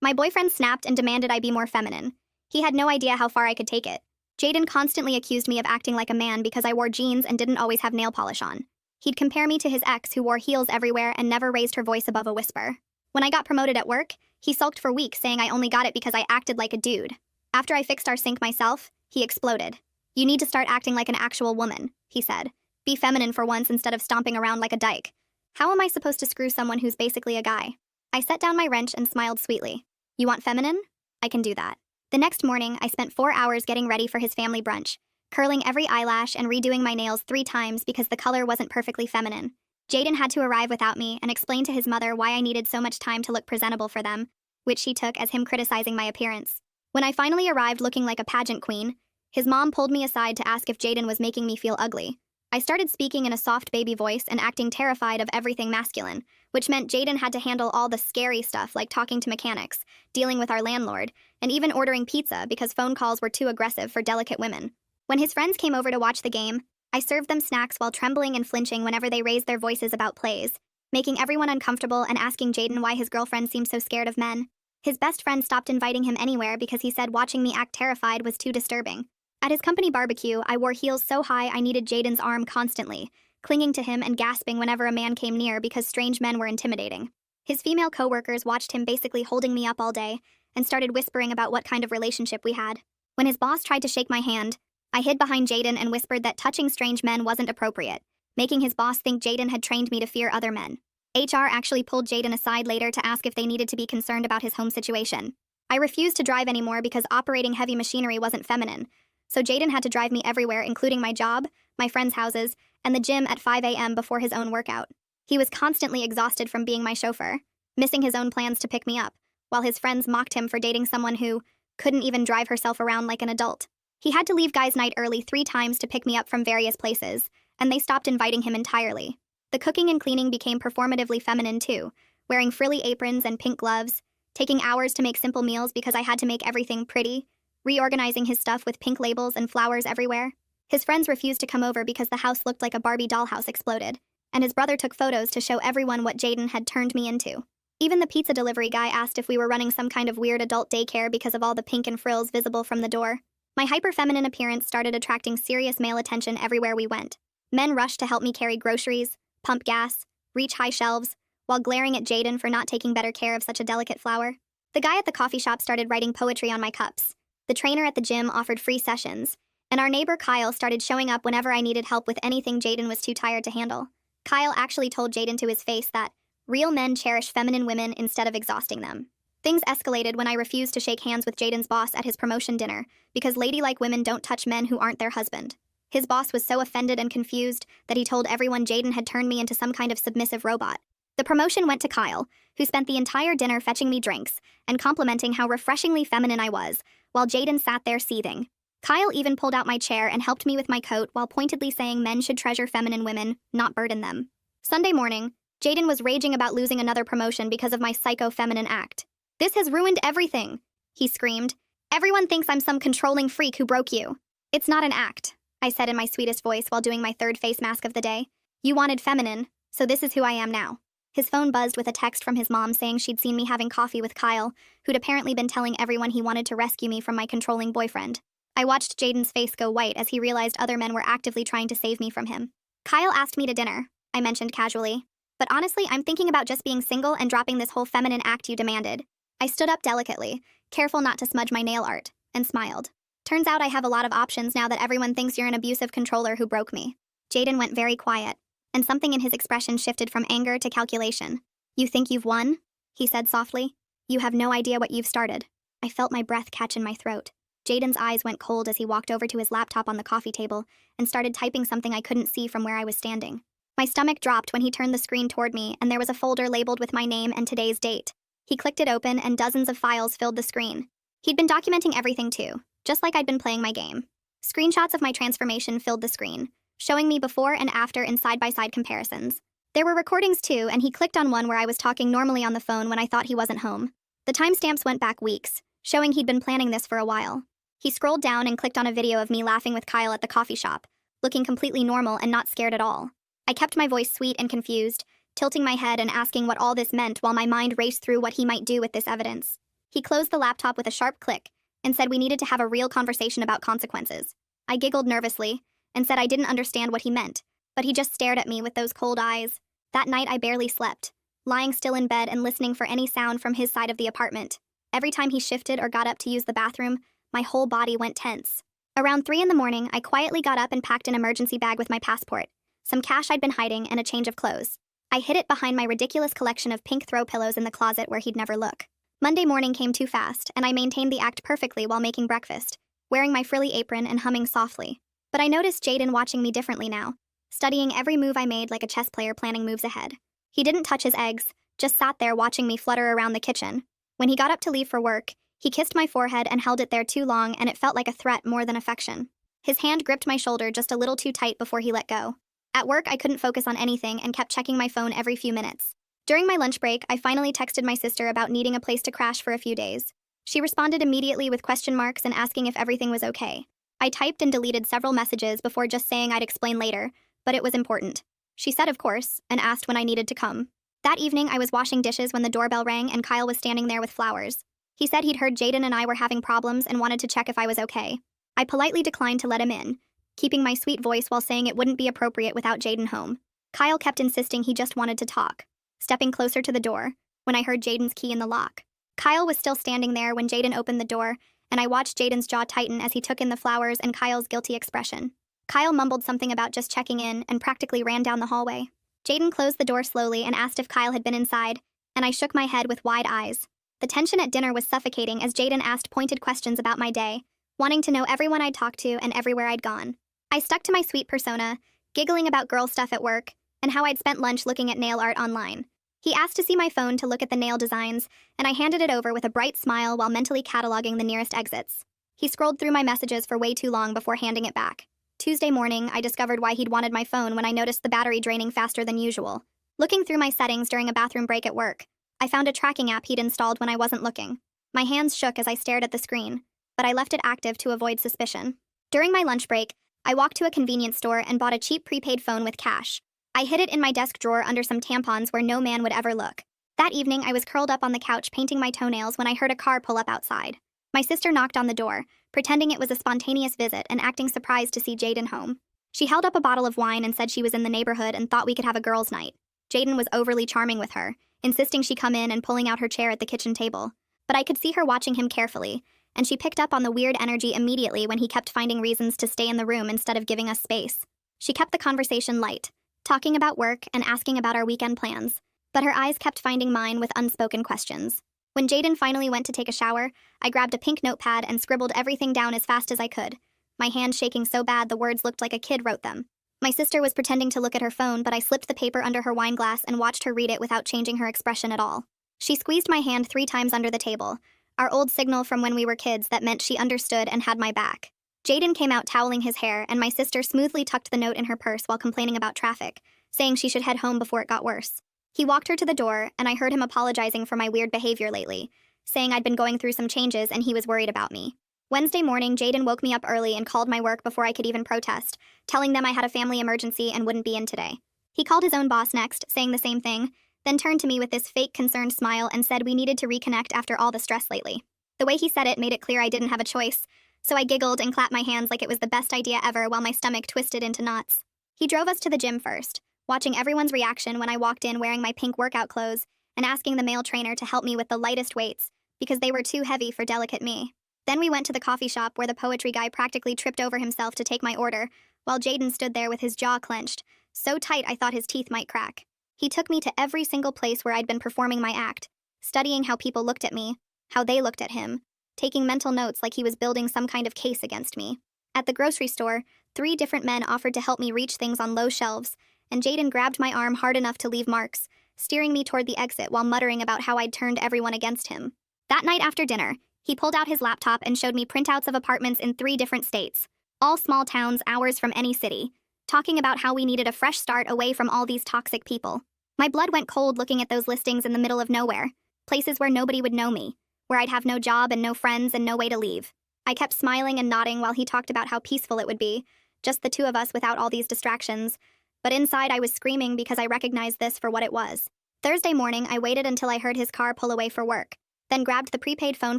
My boyfriend snapped and demanded I be more feminine. He had no idea how far I could take it. Jaden constantly accused me of acting like a man because I wore jeans and didn't always have nail polish on. He'd compare me to his ex who wore heels everywhere and never raised her voice above a whisper. When I got promoted at work, he sulked for weeks saying I only got it because I acted like a dude. After I fixed our sink myself, he exploded. "You need to start acting like an actual woman," he said. "Be feminine for once instead of stomping around like a dyke." How am I supposed to screw someone who's basically a guy? I set down my wrench and smiled sweetly. "You want feminine? I can do that." The next morning, I spent 4 hours getting ready for his family brunch, curling every eyelash and redoing my nails 3 times because the color wasn't perfectly feminine. Jaden had to arrive without me and explain to his mother why I needed so much time to look presentable for them, which she took as him criticizing my appearance. When I finally arrived looking like a pageant queen, his mom pulled me aside to ask if Jaden was making me feel ugly. I started speaking in a soft baby voice and acting terrified of everything masculine, which meant Jaden had to handle all the scary stuff like talking to mechanics, dealing with our landlord, and even ordering pizza because phone calls were too aggressive for delicate women. When his friends came over to watch the game, I served them snacks while trembling and flinching whenever they raised their voices about plays, making everyone uncomfortable and asking Jaden why his girlfriend seemed so scared of men. His best friend stopped inviting him anywhere because he said watching me act terrified was too disturbing. At his company barbecue, I wore heels so high I needed Jaden's arm constantly, clinging to him and gasping whenever a man came near because strange men were intimidating. His female coworkers watched him basically holding me up all day and started whispering about what kind of relationship we had. When his boss tried to shake my hand, I hid behind Jaden and whispered that touching strange men wasn't appropriate, making his boss think Jaden had trained me to fear other men. HR actually pulled Jaden aside later to ask if they needed to be concerned about his home situation. I refused to drive anymore because operating heavy machinery wasn't feminine, so Jaden had to drive me everywhere, including my job, my friends' houses, and the gym at 5 a.m. before his own workout. He was constantly exhausted from being my chauffeur, missing his own plans to pick me up, while his friends mocked him for dating someone who couldn't even drive herself around like an adult. He had to leave guys' night early 3 times to pick me up from various places, and they stopped inviting him entirely. The cooking and cleaning became performatively feminine too, wearing frilly aprons and pink gloves, taking hours to make simple meals because I had to make everything pretty, reorganizing his stuff with pink labels and flowers everywhere. His friends refused to come over because the house looked like a Barbie dollhouse exploded, and his brother took photos to show everyone what Jaden had turned me into. Even the pizza delivery guy asked if we were running some kind of weird adult daycare because of all the pink and frills visible from the door. My hyper-feminine appearance started attracting serious male attention everywhere we went. Men rushed to help me carry groceries, pump gas, reach high shelves, while glaring at Jaden for not taking better care of such a delicate flower. The guy at the coffee shop started writing poetry on my cups. The trainer at the gym offered free sessions, and our neighbor Kyle started showing up whenever I needed help with anything Jaden was too tired to handle. Kyle actually told Jaden to his face that real men cherish feminine women instead of exhausting them. Things escalated when I refused to shake hands with Jaden's boss at his promotion dinner because ladylike women don't touch men who aren't their husband. His boss was so offended and confused that he told everyone Jaden had turned me into some kind of submissive robot. The promotion went to Kyle, who spent the entire dinner fetching me drinks and complimenting how refreshingly feminine I was, while Jaden sat there seething. Kyle even pulled out my chair and helped me with my coat while pointedly saying men should treasure feminine women, not burden them. Sunday morning, Jaden was raging about losing another promotion because of my psycho-feminine act. "This has ruined everything," he screamed. "Everyone thinks I'm some controlling freak who broke you." "It's not an act," I said in my sweetest voice while doing my 3rd face mask of the day. "You wanted feminine, so this is who I am now." His phone buzzed with a text from his mom saying she'd seen me having coffee with Kyle, who'd apparently been telling everyone he wanted to rescue me from my controlling boyfriend. I watched Jaden's face go white as he realized other men were actively trying to save me from him. "Kyle asked me to dinner," I mentioned casually. "But honestly, I'm thinking about just being single and dropping this whole feminine act you demanded." I stood up delicately, careful not to smudge my nail art, and smiled. "Turns out I have a lot of options now that everyone thinks you're an abusive controller who broke me." Jaden went very quiet, and something in his expression shifted from anger to calculation. "You think you've won?" he said softly. "You have no idea what you've started." I felt my breath catch in my throat. Jaden's eyes went cold as he walked over to his laptop on the coffee table and started typing something I couldn't see from where I was standing. My stomach dropped when he turned the screen toward me and there was a folder labeled with my name and today's date. He clicked it open and dozens of files filled the screen. He'd been documenting everything too, just like I'd been playing my game. Screenshots of my transformation filled the screen, showing me before and after in side-by-side comparisons. There were recordings too, and he clicked on one where I was talking normally on the phone when I thought he wasn't home. The timestamps went back weeks, showing he'd been planning this for a while. He scrolled down and clicked on a video of me laughing with Kyle at the coffee shop, looking completely normal and not scared at all. I kept my voice sweet and confused, tilting my head and asking what all this meant while my mind raced through what he might do with this evidence. He closed the laptop with a sharp click and said we needed to have a real conversation about consequences. I giggled nervously and said I didn't understand what he meant, but he just stared at me with those cold eyes. That night I barely slept, lying still in bed and listening for any sound from his side of the apartment. Every time he shifted or got up to use the bathroom, my whole body went tense. Around 3 in the morning, I quietly got up and packed an emergency bag with my passport, some cash I'd been hiding, and a change of clothes. I hid it behind my ridiculous collection of pink throw pillows in the closet where he'd never look. Monday morning came too fast, and I maintained the act perfectly while making breakfast, wearing my frilly apron and humming softly. But I noticed Jaden watching me differently now, studying every move I made like a chess player planning moves ahead. He didn't touch his eggs, just sat there watching me flutter around the kitchen. When he got up to leave for work, he kissed my forehead and held it there too long, and it felt like a threat more than affection. His hand gripped my shoulder just a little too tight before he let go. At work, I couldn't focus on anything and kept checking my phone every few minutes. During my lunch break, I finally texted my sister about needing a place to crash for a few days. She responded immediately with question marks and asking if everything was okay. I typed and deleted several messages before just saying I'd explain later, but it was important. She said of course, and asked when I needed to come. That evening, I was washing dishes when the doorbell rang and Kyle was standing there with flowers. He said he'd heard Jaden and I were having problems and wanted to check if I was okay. I politely declined to let him in, keeping my sweet voice while saying it wouldn't be appropriate without Jaden home. Kyle kept insisting he just wanted to talk, stepping closer to the door when I heard Jaden's key in the lock. Kyle was still standing there when Jaden opened the door, and I watched Jaden's jaw tighten as he took in the flowers and Kyle's guilty expression. Kyle mumbled something about just checking in and practically ran down the hallway. Jaden closed the door slowly and asked if Kyle had been inside, and I shook my head with wide eyes. The tension at dinner was suffocating as Jaden asked pointed questions about my day, wanting to know everyone I'd talked to and everywhere I'd gone. I stuck to my sweet persona, giggling about girl stuff at work, and how I'd spent lunch looking at nail art online. He asked to see my phone to look at the nail designs, and I handed it over with a bright smile while mentally cataloging the nearest exits. He scrolled through my messages for way too long before handing it back. Tuesday morning, I discovered why he'd wanted my phone when I noticed the battery draining faster than usual. Looking through my settings during a bathroom break at work, I found a tracking app he'd installed when I wasn't looking. My hands shook as I stared at the screen, but I left it active to avoid suspicion. During my lunch break, I walked to a convenience store and bought a cheap prepaid phone with cash. I hid it in my desk drawer under some tampons where no man would ever look. That evening, I was curled up on the couch painting my toenails when I heard a car pull up outside. My sister knocked on the door, pretending it was a spontaneous visit and acting surprised to see Jaden home. She held up a bottle of wine and said she was in the neighborhood and thought we could have a girls' night. Jaden was overly charming with her, insisting she come in and pulling out her chair at the kitchen table. But I could see her watching him carefully, and she picked up on the weird energy immediately when he kept finding reasons to stay in the room instead of giving us space. She kept the conversation light, talking about work and asking about our weekend plans, but her eyes kept finding mine with unspoken questions. When Jaden finally went to take a shower, I grabbed a pink notepad and scribbled everything down as fast as I could, my hand shaking so bad the words looked like a kid wrote them. My sister was pretending to look at her phone, but I slipped the paper under her wine glass and watched her read it without changing her expression at all. She squeezed my hand 3 times under the table, our old signal from when we were kids that meant she understood and had my back. Jaden came out toweling his hair, and my sister smoothly tucked the note in her purse while complaining about traffic, saying she should head home before it got worse. He walked her to the door, and I heard him apologizing for my weird behavior lately, saying I'd been going through some changes and he was worried about me. Wednesday morning, Jaden woke me up early and called my work before I could even protest, telling them I had a family emergency and wouldn't be in today. He called his own boss next, saying the same thing, then turned to me with this fake concerned smile and said we needed to reconnect after all the stress lately. The way he said it made it clear I didn't have a choice, so I giggled and clapped my hands like it was the best idea ever while my stomach twisted into knots. He drove us to the gym first, watching everyone's reaction when I walked in wearing my pink workout clothes and asking the male trainer to help me with the lightest weights because they were too heavy for delicate me. Then we went to the coffee shop where the poetry guy practically tripped over himself to take my order, while Jaden stood there with his jaw clenched, so tight I thought his teeth might crack. He took me to every single place where I'd been performing my act, studying how people looked at me, how they looked at him, taking mental notes like he was building some kind of case against me. At the grocery store, 3 different men offered to help me reach things on low shelves, and Jaden grabbed my arm hard enough to leave marks, steering me toward the exit while muttering about how I'd turned everyone against him. That night after dinner, he pulled out his laptop and showed me printouts of apartments in 3 different states, all small towns hours from any city, talking about how we needed a fresh start away from all these toxic people. My blood went cold looking at those listings in the middle of nowhere, places where nobody would know me, where I'd have no job and no friends and no way to leave. I kept smiling and nodding while he talked about how peaceful it would be, just the 2 of us without all these distractions, but inside I was screaming because I recognized this for what it was. Thursday morning, I waited until I heard his car pull away for work. then grabbed the prepaid phone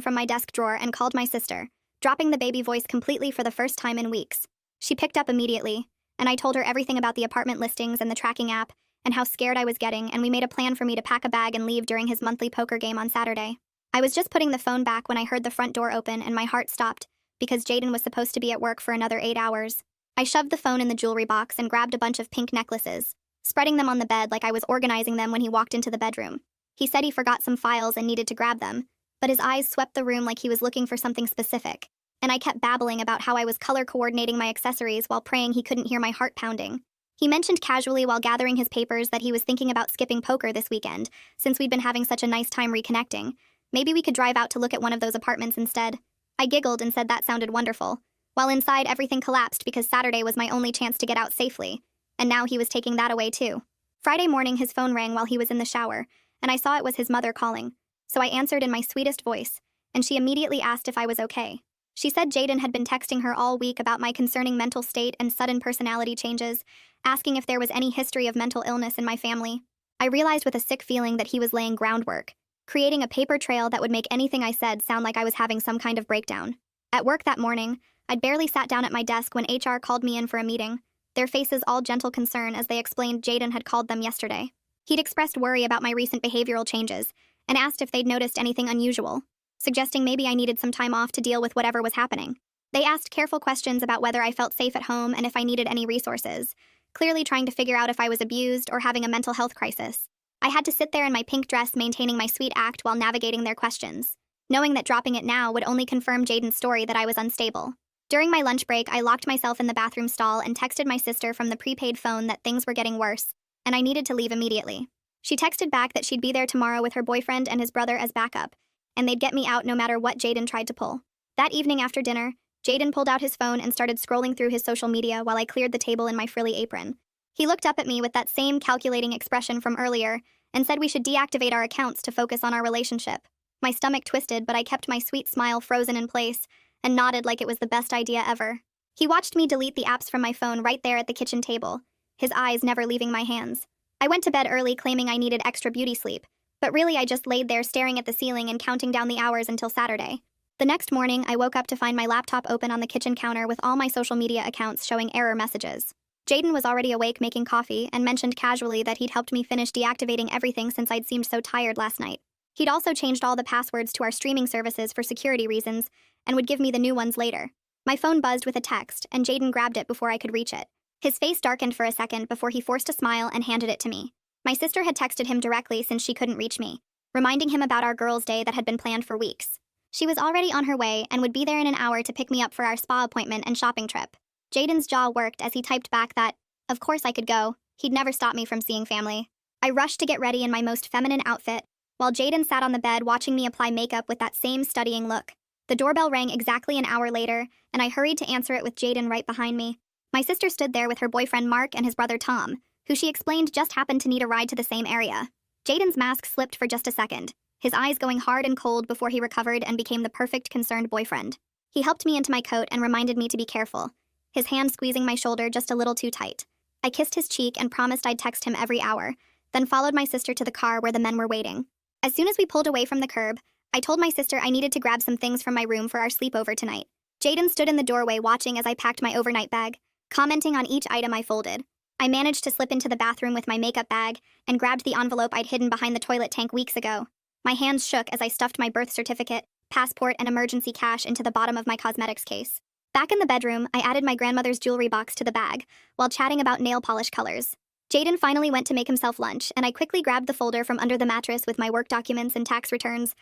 from my desk drawer and called my sister, dropping the baby voice completely for the first time in weeks. She picked up immediately, and I told her everything about the apartment listings and the tracking app, and how scared I was getting, and we made a plan for me to pack a bag and leave during his monthly poker game on Saturday. I was just putting the phone back when I heard the front door open and my heart stopped, because Jaden was supposed to be at work for another 8 hours. I shoved the phone in the jewelry box and grabbed a bunch of pink necklaces, spreading them on the bed like I was organizing them when he walked into the bedroom. He said he forgot some files and needed to grab them, but his eyes swept the room like he was looking for something specific, and I kept babbling about how I was color coordinating my accessories while praying he couldn't hear my heart pounding. He mentioned casually while gathering his papers that he was thinking about skipping poker this weekend, since we'd been having such a nice time reconnecting. Maybe we could drive out to look at one of those apartments instead. I giggled and said that sounded wonderful, while inside everything collapsed because Saturday was my only chance to get out safely, and now he was taking that away too. Friday morning his phone rang while he was in the shower, and I saw it was his mother calling, so I answered in my sweetest voice, and she immediately asked if I was okay. She said Jaden had been texting her all week about my concerning mental state and sudden personality changes, asking if there was any history of mental illness in my family. I realized with a sick feeling that he was laying groundwork, creating a paper trail that would make anything I said sound like I was having some kind of breakdown. At work that morning, I'd barely sat down at my desk when HR called me in for a meeting, their faces all gentle concern as they explained Jaden had called them yesterday. He'd expressed worry about my recent behavioral changes and asked if they'd noticed anything unusual, suggesting maybe I needed some time off to deal with whatever was happening. They asked careful questions about whether I felt safe at home and if I needed any resources, clearly trying to figure out if I was abused or having a mental health crisis. I had to sit there in my pink dress maintaining my sweet act while navigating their questions, knowing that dropping it now would only confirm Jaden's story that I was unstable. During my lunch break, I locked myself in the bathroom stall and texted my sister from the prepaid phone that things were getting worse, and I needed to leave immediately. She texted back that she'd be there tomorrow with her boyfriend and his brother as backup, and they'd get me out no matter what Jaden tried to pull. That evening after dinner, Jaden pulled out his phone and started scrolling through his social media while I cleared the table in my frilly apron. He looked up at me with that same calculating expression from earlier and said we should deactivate our accounts to focus on our relationship. My stomach twisted, but I kept my sweet smile frozen in place and nodded like it was the best idea ever. He watched me delete the apps from my phone right there at the kitchen table, his eyes never leaving my hands. I went to bed early claiming I needed extra beauty sleep, but really I just laid there staring at the ceiling and counting down the hours until Saturday. The next morning, I woke up to find my laptop open on the kitchen counter with all my social media accounts showing error messages. Jaden was already awake making coffee and mentioned casually that he'd helped me finish deactivating everything since I'd seemed so tired last night. He'd also changed all the passwords to our streaming services for security reasons and would give me the new ones later. My phone buzzed with a text, and Jaden grabbed it before I could reach it. His face darkened for a second before he forced a smile and handed it to me. My sister had texted him directly since she couldn't reach me, reminding him about our girls' day that had been planned for weeks. She was already on her way and would be there in an hour to pick me up for our spa appointment and shopping trip. Jaden's jaw worked as he typed back that, of course I could go, he'd never stop me from seeing family. I rushed to get ready in my most feminine outfit, while Jaden sat on the bed watching me apply makeup with that same studying look. The doorbell rang exactly an hour later, and I hurried to answer it with Jaden right behind me. My sister stood there with her boyfriend Mark and his brother Tom, who she explained just happened to need a ride to the same area. Jaden's mask slipped for just a second, his eyes going hard and cold before he recovered and became the perfect concerned boyfriend. He helped me into my coat and reminded me to be careful, his hand squeezing my shoulder just a little too tight. I kissed his cheek and promised I'd text him every hour, then followed my sister to the car where the men were waiting. As soon as we pulled away from the curb, I told my sister I needed to grab some things from my room for our sleepover tonight. Jaden stood in the doorway watching as I packed my overnight bag, commenting on each item I folded. I managed to slip into the bathroom with my makeup bag and grabbed the envelope I'd hidden behind the toilet tank weeks ago. My hands shook as I stuffed my birth certificate, passport, and emergency cash into the bottom of my cosmetics case. Back in the bedroom, I added my grandmother's jewelry box to the bag, while chatting about nail polish colors. Jaden finally went to make himself lunch, and I quickly grabbed the folder from under the mattress with my work documents and tax returns.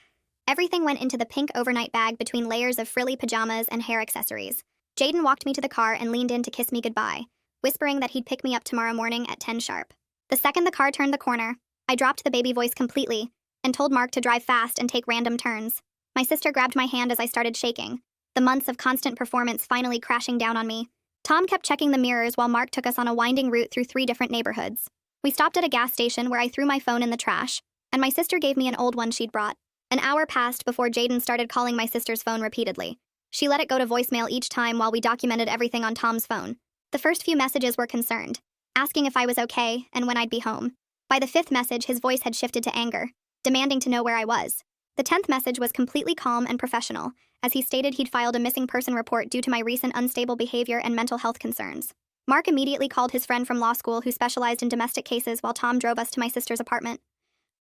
Everything went into the pink overnight bag between layers of frilly pajamas and hair accessories. Jaden walked me to the car and leaned in to kiss me goodbye, whispering that he'd pick me up tomorrow morning at 10 sharp. The second the car turned the corner, I dropped the baby voice completely and told Mark to drive fast and take random turns. My sister grabbed my hand as I started shaking, the months of constant performance finally crashing down on me. Tom kept checking the mirrors while Mark took us on a winding route through 3 different neighborhoods. We stopped at a gas station where I threw my phone in the trash, and my sister gave me an old one she'd brought. An hour passed before Jaden started calling my sister's phone repeatedly. She let it go to voicemail each time while we documented everything on Tom's phone. The first few messages were concerned, asking if I was okay and when I'd be home. By the 5th message, his voice had shifted to anger, demanding to know where I was. The 10th message was completely calm and professional, as he stated he'd filed a missing person report due to my recent unstable behavior and mental health concerns. Mark immediately called his friend from law school who specialized in domestic cases while Tom drove us to my sister's apartment.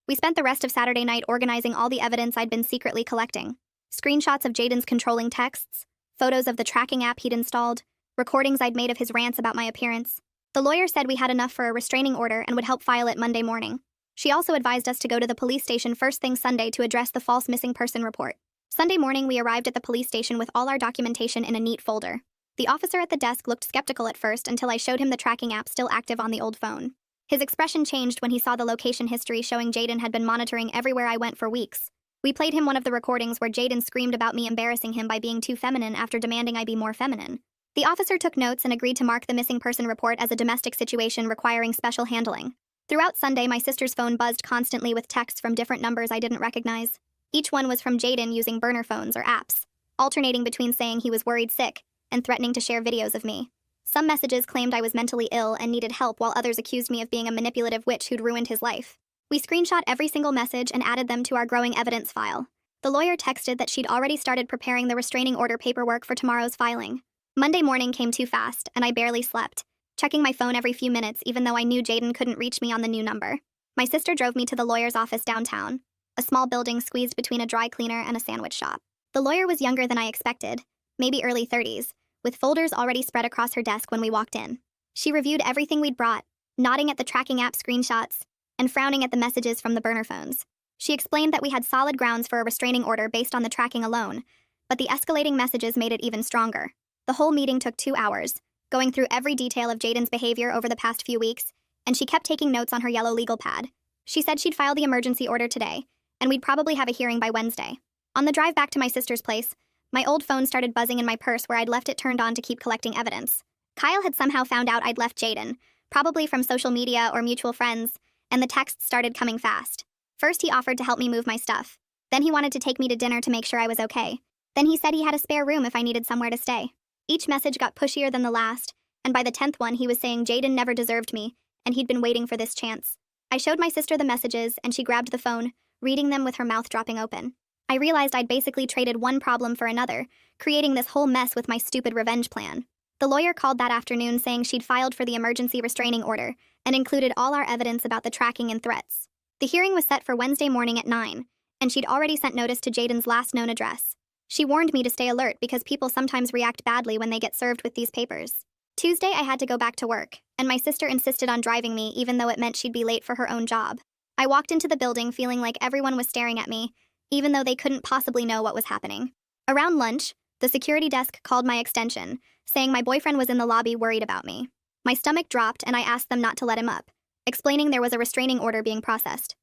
We spent the rest of Saturday night organizing all the evidence I'd been secretly collecting. Screenshots of Jaden's controlling texts, photos of the tracking app he'd installed, recordings I'd made of his rants about my appearance. The lawyer said we had enough for a restraining order and would help file it Monday morning. She also advised us to go to the police station first thing Sunday to address the false missing person report. Sunday morning, we arrived at the police station with all our documentation in a neat folder. The officer at the desk looked skeptical at first until I showed him the tracking app still active on the old phone. His expression changed when he saw the location history showing Jaden had been monitoring everywhere I went for weeks. We played him one of the recordings where Jaden screamed about me embarrassing him by being too feminine after demanding I be more feminine. The officer took notes and agreed to mark the missing person report as a domestic situation requiring special handling. Throughout Sunday, my sister's phone buzzed constantly with texts from different numbers I didn't recognize. Each one was from Jaden using burner phones or apps, alternating between saying he was worried sick and threatening to share videos of me. Some messages claimed I was mentally ill and needed help, while others accused me of being a manipulative witch who'd ruined his life. We screenshot every single message and added them to our growing evidence file. The lawyer texted that she'd already started preparing the restraining order paperwork for tomorrow's filing. Monday morning came too fast, and I barely slept, checking my phone every few minutes even though I knew Jaden couldn't reach me on the new number. My sister drove me to the lawyer's office downtown, a small building squeezed between a dry cleaner and a sandwich shop. The lawyer was younger than I expected, maybe early 30s, with folders already spread across her desk when we walked in. She reviewed everything we'd brought, nodding at the tracking app screenshots and frowning at the messages from the burner phones. She explained that we had solid grounds for a restraining order based on the tracking alone, but the escalating messages made it even stronger. The whole meeting took 2 hours, going through every detail of Jaden's behavior over the past few weeks, and she kept taking notes on her yellow legal pad. She said she'd file the emergency order today, and we'd probably have a hearing by Wednesday. On the drive back to my sister's place, my old phone started buzzing in my purse where I'd left it turned on to keep collecting evidence. Kyle had somehow found out I'd left Jaden, probably from social media or mutual friends, and the texts started coming fast. First, he offered to help me move my stuff. Then he wanted to take me to dinner to make sure I was okay. Then he said he had a spare room if I needed somewhere to stay. Each message got pushier than the last, and by the 10th one he was saying Jaden never deserved me, and he'd been waiting for this chance. I showed my sister the messages, and she grabbed the phone, reading them with her mouth dropping open. I realized I'd basically traded one problem for another, creating this whole mess with my stupid revenge plan. The lawyer called that afternoon saying she'd filed for the emergency restraining order and included all our evidence about the tracking and threats. The hearing was set for Wednesday morning at 9, and she'd already sent notice to Jaden's last known address. She warned me to stay alert because people sometimes react badly when they get served with these papers. Tuesday, I had to go back to work, and my sister insisted on driving me even though it meant she'd be late for her own job. I walked into the building feeling like everyone was staring at me, even though they couldn't possibly know what was happening. Around lunch, the security desk called my extension, saying my boyfriend was in the lobby worried about me. My stomach dropped and I asked them not to let him up, explaining there was a restraining order being processed.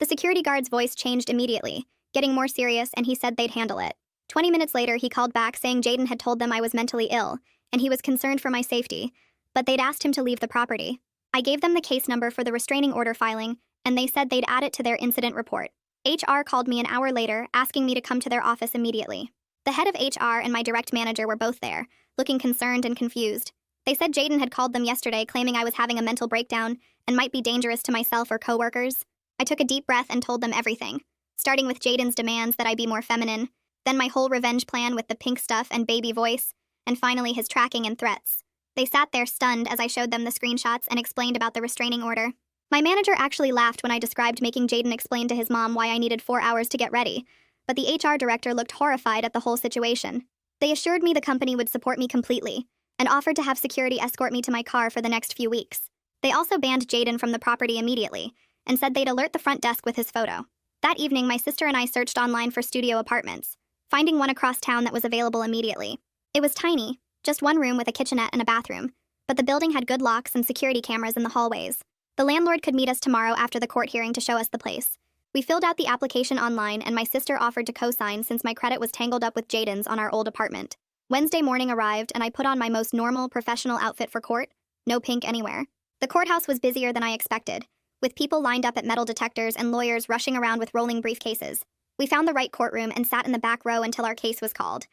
The security guard's voice changed immediately, getting more serious, and he said they'd handle it. 20 minutes later, he called back saying Jaden had told them I was mentally ill, and he was concerned for my safety, but they'd asked him to leave the property. I gave them the case number for the restraining order filing, and they said they'd add it to their incident report. HR called me an hour later, asking me to come to their office immediately. The head of HR and my direct manager were both there, looking concerned and confused. They said Jaden had called them yesterday claiming I was having a mental breakdown and might be dangerous to myself or coworkers. I took a deep breath and told them everything, starting with Jaden's demands that I be more feminine, then my whole revenge plan with the pink stuff and baby voice, and finally his tracking and threats. They sat there stunned as I showed them the screenshots and explained about the restraining order. My manager actually laughed when I described making Jaden explain to his mom why I needed 4 hours to get ready, but the HR director looked horrified at the whole situation. They assured me the company would support me completely, and offered to have security escort me to my car for the next few weeks. They also banned Jaden from the property immediately, and said they'd alert the front desk with his photo. That evening, my sister and I searched online for studio apartments, finding one across town that was available immediately. It was tiny, just one room with a kitchenette and a bathroom, but the building had good locks and security cameras in the hallways. The landlord could meet us tomorrow after the court hearing to show us the place. We filled out the application online, and my sister offered to co-sign since my credit was tangled up with Jaden's on our old apartment. Wednesday morning arrived, and I put on my most normal, professional outfit for court. No pink anywhere. The courthouse was busier than I expected, with people lined up at metal detectors and lawyers rushing around with rolling briefcases. We found the right courtroom and sat in the back row until our case was called.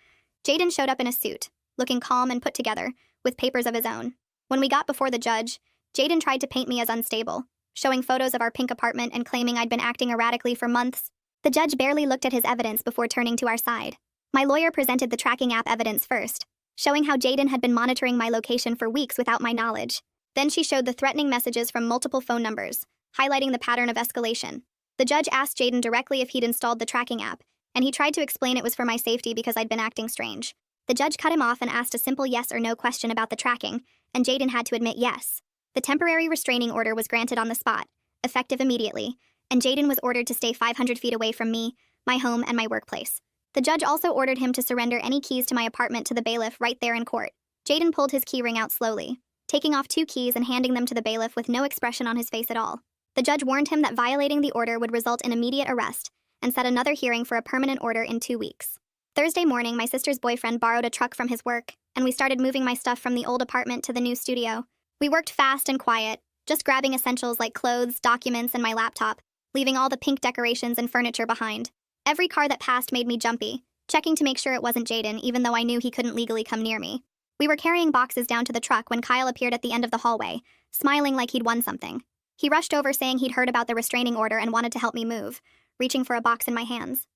Jaden showed up in a suit, looking calm and put together, with papers of his own. When we got before the judge, Jaden tried to paint me as unstable, showing photos of our pink apartment and claiming I'd been acting erratically for months. The judge barely looked at his evidence before turning to our side. My lawyer presented the tracking app evidence first, showing how Jayden had been monitoring my location for weeks without my knowledge. Then she showed the threatening messages from multiple phone numbers, highlighting the pattern of escalation. The judge asked Jayden directly if he'd installed the tracking app, and he tried to explain it was for my safety because I'd been acting strange. The judge cut him off and asked a simple yes or no question about the tracking, and Jayden had to admit yes. The temporary restraining order was granted on the spot, effective immediately, and Jayden was ordered to stay 500 feet away from me, my home, and my workplace. The judge also ordered him to surrender any keys to my apartment to the bailiff right there in court. Jayden pulled his keyring out slowly, taking off 2 keys and handing them to the bailiff with no expression on his face at all. The judge warned him that violating the order would result in immediate arrest and set another hearing for a permanent order in 2 weeks. Thursday morning, my sister's boyfriend borrowed a truck from his work, and we started moving my stuff from the old apartment to the new studio. We worked fast and quiet, just grabbing essentials like clothes, documents, and my laptop, leaving all the pink decorations and furniture behind. Every car that passed made me jumpy, checking to make sure it wasn't Jayden, even though I knew he couldn't legally come near me. We were carrying boxes down to the truck when Kyle appeared at the end of the hallway, smiling like he'd won something. He rushed over saying he'd heard about the restraining order and wanted to help me move, reaching for a box in my hands.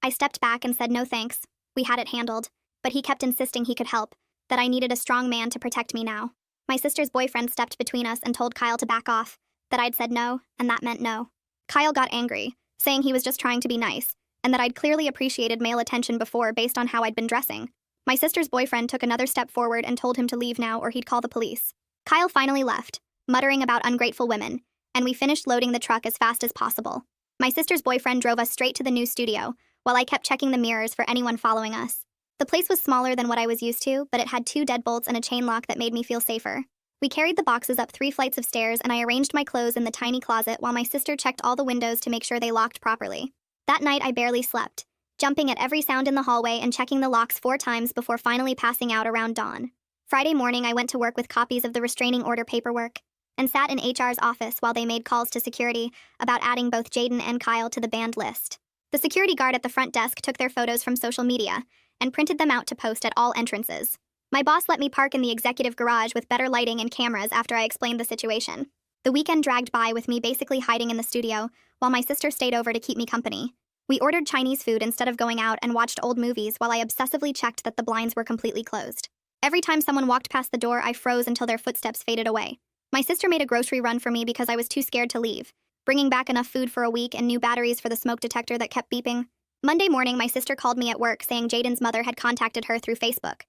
I stepped back and said no thanks. We had it handled, but he kept insisting he could help, that I needed a strong man to protect me now. My sister's boyfriend stepped between us and told Kyle to back off, that I'd said no, and that meant no. Kyle got angry, saying he was just trying to be nice, and that I'd clearly appreciated male attention before based on how I'd been dressing. My sister's boyfriend took another step forward and told him to leave now or he'd call the police. Kyle finally left, muttering about ungrateful women, and we finished loading the truck as fast as possible. My sister's boyfriend drove us straight to the new studio, while I kept checking the mirrors for anyone following us. The place was smaller than what I was used to, but it had 2 deadbolts and a chain lock that made me feel safer. We carried the boxes up 3 flights of stairs, and I arranged my clothes in the tiny closet while my sister checked all the windows to make sure they locked properly. That night, I barely slept, jumping at every sound in the hallway and checking the locks 4 times before finally passing out around dawn. Friday morning, I went to work with copies of the restraining order paperwork and sat in HR's office while they made calls to security about adding both Jayden and Kyle to the banned list. The security guard at the front desk took their photos from social media and printed them out to post at all entrances. My boss let me park in the executive garage with better lighting and cameras after I explained the situation. The weekend dragged by with me basically hiding in the studio, while my sister stayed over to keep me company. We ordered Chinese food instead of going out and watched old movies while I obsessively checked that the blinds were completely closed. Every time someone walked past the door, I froze until their footsteps faded away. My sister made a grocery run for me because I was too scared to leave, bringing back enough food for a week and new batteries for the smoke detector that kept beeping. Monday morning, my sister called me at work saying Jayden's mother had contacted her through Facebook.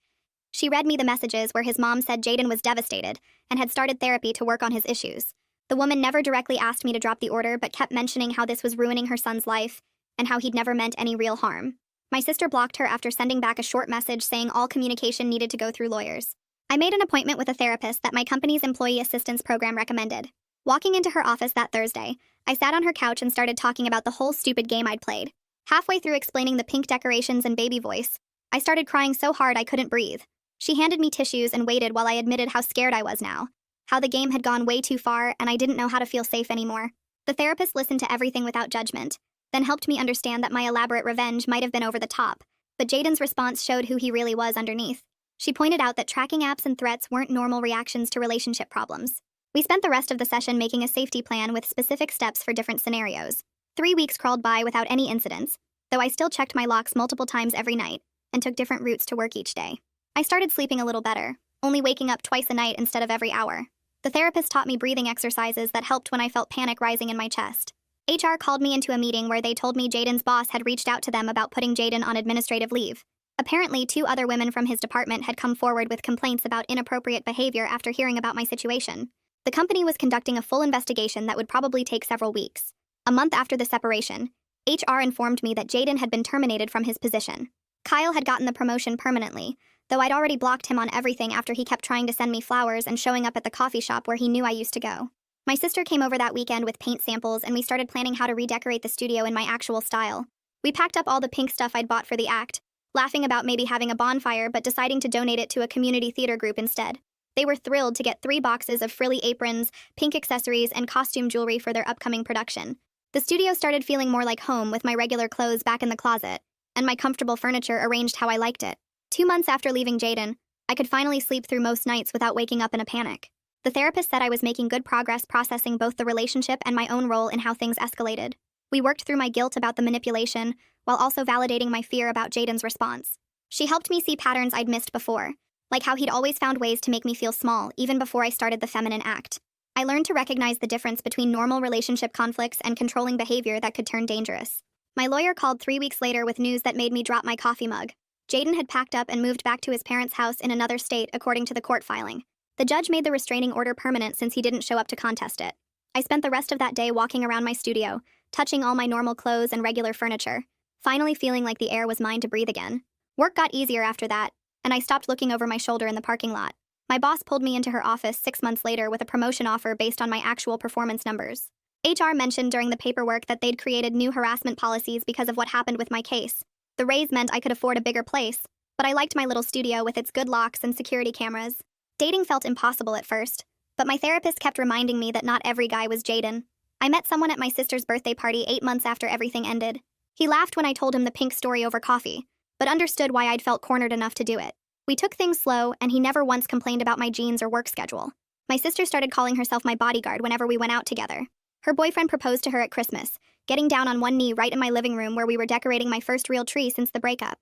She read me the messages where his mom said Jayden was devastated and had started therapy to work on his issues. The woman never directly asked me to drop the order, but kept mentioning how this was ruining her son's life and how he'd never meant any real harm. My sister blocked her after sending back a short message saying all communication needed to go through lawyers. I made an appointment with a therapist that my company's employee assistance program recommended. Walking into her office that Thursday, I sat on her couch and started talking about the whole stupid game I'd played. Halfway through explaining the pink decorations and baby voice, I started crying so hard I couldn't breathe. She handed me tissues and waited while I admitted how scared I was now, how the game had gone way too far and I didn't know how to feel safe anymore. The therapist listened to everything without judgment, then helped me understand that my elaborate revenge might have been over the top, but Jayden's response showed who he really was underneath. She pointed out that tracking apps and threats weren't normal reactions to relationship problems. We spent the rest of the session making a safety plan with specific steps for different scenarios. 3 weeks crawled by without any incidents, though I still checked my locks multiple times every night and took different routes to work each day. I started sleeping a little better, only waking up twice a night instead of every hour. The therapist taught me breathing exercises that helped when I felt panic rising in my chest. HR called me into a meeting where they told me Jayden's boss had reached out to them about putting Jayden on administrative leave. Apparently, 2 other women from his department had come forward with complaints about inappropriate behavior after hearing about my situation. The company was conducting a full investigation that would probably take several weeks. A month after the separation, HR informed me that Jayden had been terminated from his position. Kyle had gotten the promotion permanently, though I'd already blocked him on everything after he kept trying to send me flowers and showing up at the coffee shop where he knew I used to go. My sister came over that weekend with paint samples and we started planning how to redecorate the studio in my actual style. We packed up all the pink stuff I'd bought for the act, laughing about maybe having a bonfire but deciding to donate it to a community theater group instead. They were thrilled to get 3 boxes of frilly aprons, pink accessories, and costume jewelry for their upcoming production. The studio started feeling more like home with my regular clothes back in the closet, and my comfortable furniture arranged how I liked it. 2 months after leaving Jayden, I could finally sleep through most nights without waking up in a panic. The therapist said I was making good progress processing both the relationship and my own role in how things escalated. We worked through my guilt about the manipulation, while also validating my fear about Jaden's response. She helped me see patterns I'd missed before, like how he'd always found ways to make me feel small, even before I started the feminine act. I learned to recognize the difference between normal relationship conflicts and controlling behavior that could turn dangerous. My lawyer called 3 weeks later with news that made me drop my coffee mug. Jaden had packed up and moved back to his parents' house in another state, according to the court filing. The judge made the restraining order permanent since he didn't show up to contest it. I spent the rest of that day walking around my studio, touching all my normal clothes and regular furniture, finally feeling like the air was mine to breathe again. Work got easier after that, and I stopped looking over my shoulder in the parking lot. My boss pulled me into her office 6 months later with a promotion offer based on my actual performance numbers. HR mentioned during the paperwork that they'd created new harassment policies because of what happened with my case. The raise meant I could afford a bigger place, but I liked my little studio with its good locks and security cameras. Dating felt impossible at first, but my therapist kept reminding me that not every guy was Jaden. I met someone at my sister's birthday party 8 months after everything ended. He laughed when I told him the pink story over coffee, but understood why I'd felt cornered enough to do it. We took things slow, and he never once complained about my jeans or work schedule. My sister started calling herself my bodyguard whenever we went out together. Her boyfriend proposed to her at Christmas, getting down on one knee right in my living room where we were decorating my first real tree since the breakup.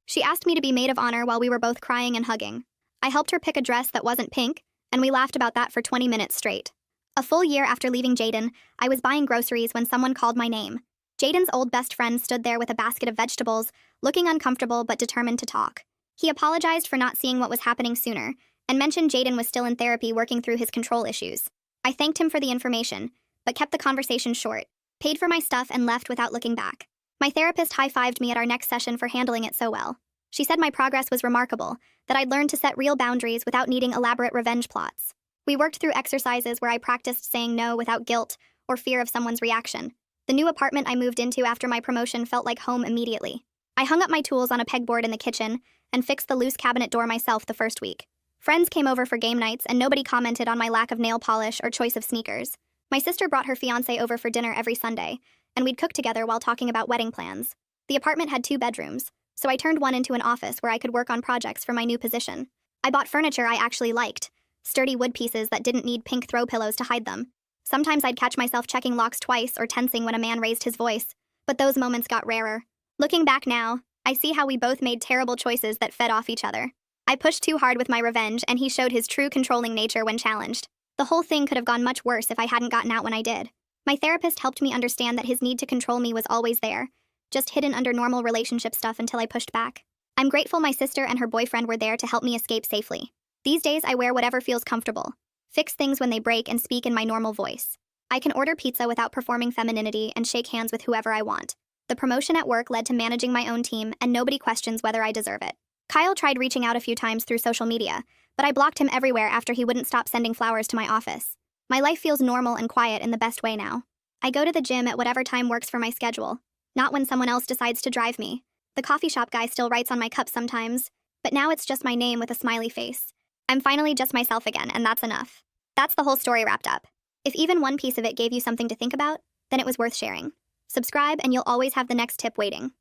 She asked me to be maid of honor while we were both crying and hugging. I helped her pick a dress that wasn't pink, and we laughed about that for 20 minutes straight. A full year after leaving Jaden, I was buying groceries when someone called my name. Jaden's old best friend stood there with a basket of vegetables, looking uncomfortable but determined to talk. He apologized for not seeing what was happening sooner, and mentioned Jaden was still in therapy working through his control issues. I thanked him for the information, but kept the conversation short, paid for my stuff, and left without looking back. My therapist high-fived me at our next session for handling it so well. She said my progress was remarkable, that I'd learned to set real boundaries without needing elaborate revenge plots. We worked through exercises where I practiced saying no without guilt or fear of someone's reaction. The new apartment I moved into after my promotion felt like home immediately. I hung up my tools on a pegboard in the kitchen and fixed the loose cabinet door myself the first week. Friends came over for game nights, and nobody commented on my lack of nail polish or choice of sneakers. My sister brought her fiancé over for dinner every Sunday, and we'd cook together while talking about wedding plans. The apartment had 2 bedrooms, so I turned one into an office where I could work on projects for my new position. I bought furniture I actually liked, sturdy wood pieces that didn't need pink throw pillows to hide them. Sometimes I'd catch myself checking locks twice or tensing when a man raised his voice, but those moments got rarer. Looking back now, I see how we both made terrible choices that fed off each other. I pushed too hard with my revenge, and he showed his true controlling nature when challenged. The whole thing could have gone much worse if I hadn't gotten out when I did. My therapist helped me understand that his need to control me was always there, just hidden under normal relationship stuff until I pushed back. I'm grateful my sister and her boyfriend were there to help me escape safely. These days I wear whatever feels comfortable, fix things when they break, and speak in my normal voice. I can order pizza without performing femininity and shake hands with whoever I want. The promotion at work led to managing my own team, and nobody questions whether I deserve it. Kyle tried reaching out a few times through social media, but I blocked him everywhere after he wouldn't stop sending flowers to my office. My life feels normal and quiet in the best way now. I go to the gym at whatever time works for my schedule, not when someone else decides to drive me. The coffee shop guy still writes on my cup sometimes, but now it's just my name with a smiley face. I'm finally just myself again, and that's enough. That's the whole story wrapped up. If even one piece of it gave you something to think about, then it was worth sharing. Subscribe and you'll always have the next tip waiting.